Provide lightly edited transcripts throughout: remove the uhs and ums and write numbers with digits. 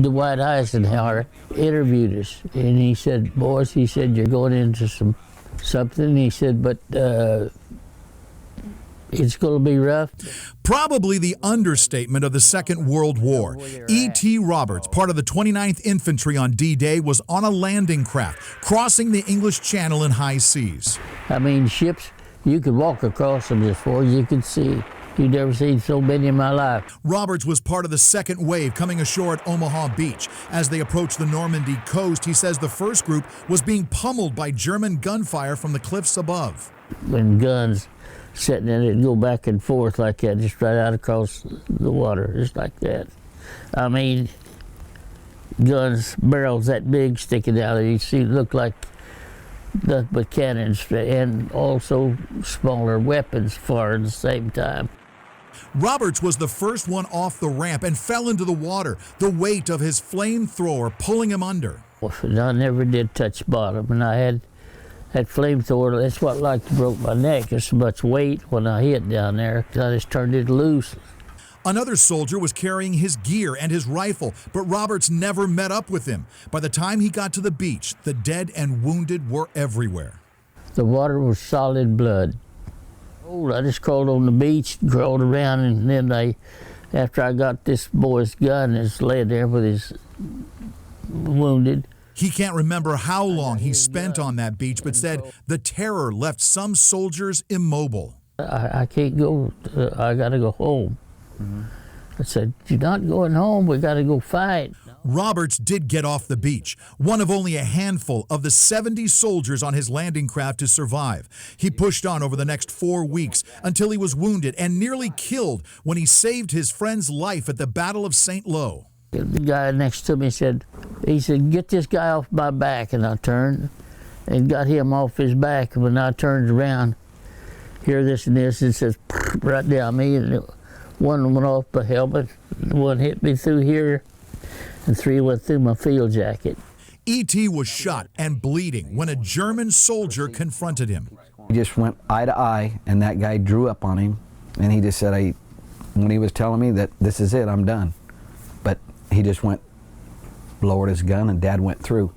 Dwight Eisenhower interviewed us, and he said, "Boys," he said, "you're going into something." He said, "But it's going to be rough." Probably the understatement of the Second World War. E.T. Roberts, part of the 29th Infantry on D-Day, was on a landing craft, crossing the English Channel in high seas. I mean, ships, you could walk across them as far as you could see. You'd never seen so many in my life. Roberts was part of the second wave coming ashore at Omaha Beach. As they approached the Normandy coast, he says the first group was being pummeled by German gunfire from the cliffs above. When guns sitting in it and go back and forth like that, just right out across the water, just like that. I mean, guns, barrels that big sticking out, you see, look like nothing but cannons, and also smaller weapons fired at the same time. Roberts was the first one off the ramp and fell into the water, the weight of his flamethrower pulling him under. I never did touch bottom, and I had that flamethrower. That's what like broke my neck. There's so much weight when I hit down there. I just turned it loose. Another soldier was carrying his gear and his rifle, but Roberts never met up with him. By the time he got to the beach, the dead and wounded were everywhere. The water was solid blood. Oh, I just crawled on the beach, crawled around, and then after I got this boy's gun, it's laid there with his wounded. He can't remember how long he spent on that beach, but said the terror left some soldiers immobile. I can't go, I gotta go home. I said, "You're not going home, we gotta go fight." Roberts did get off the beach, one of only a handful of the 70 soldiers on his landing craft to survive. He pushed on over the next 4 weeks until he was wounded and nearly killed when he saved his friend's life at the Battle of St. Lo. The guy next to me said, "Get this guy off my back," and I turned and got him off his back. And when I turned around, hear this and this, it says right down me, and one went off my helmet, one hit me through here, and 3 went through my field jacket. E.T. was shot and bleeding when a German soldier confronted him. He just went eye to eye, and that guy drew up on him, and he just said, when he was telling me that this is it, I'm done. But he just lowered his gun, and Dad went through.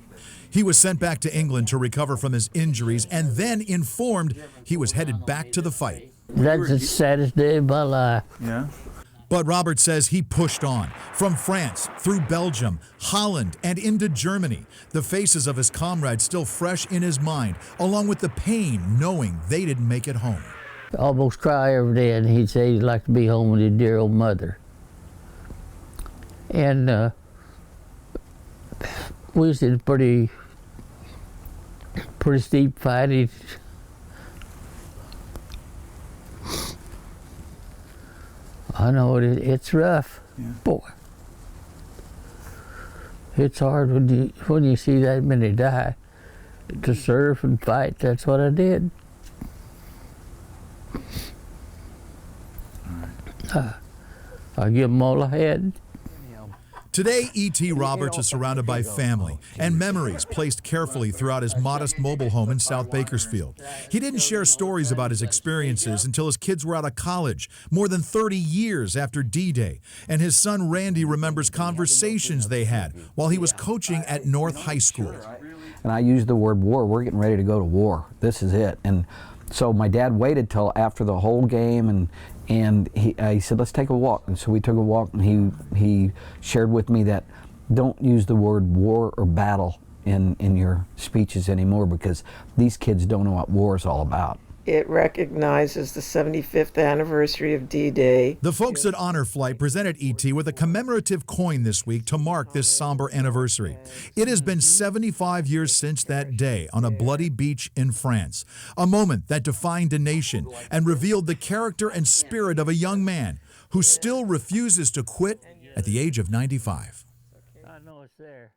He was sent back to England to recover from his injuries and then informed he was headed back to the fight. That's the saddest day of my life. Yeah. But Robert says he pushed on, from France, through Belgium, Holland, and into Germany. The faces of his comrades still fresh in his mind, along with the pain knowing they didn't make it home. I almost cry every day, and he'd say he'd like to be home with his dear old mother. And we was in a pretty steep fight. I know it's rough, yeah. Boy. It's hard when you see that many die. To serve and fight, that's what I did. I give them all I had. Today, E.T. Roberts is surrounded by family and memories placed carefully throughout his modest mobile home in South Bakersfield. He didn't share stories about his experiences until his kids were out of college, more than 30 years after D-Day. And his son Randy remembers conversations they had while he was coaching at North High School. And I used the word war. We're getting ready to go to war. This is it. And so my dad waited till after the whole game, and he said, "Let's take a walk." And so we took a walk, and he shared with me that don't use the word war or battle in your speeches anymore, because these kids don't know what war is all about. It recognizes the 75th anniversary of D-Day. The folks at Honor Flight presented E.T. with a commemorative coin this week to mark this somber anniversary. It has been 75 years since that day on a bloody beach in France, a moment that defined a nation and revealed the character and spirit of a young man who still refuses to quit at the age of 95. I know it's there.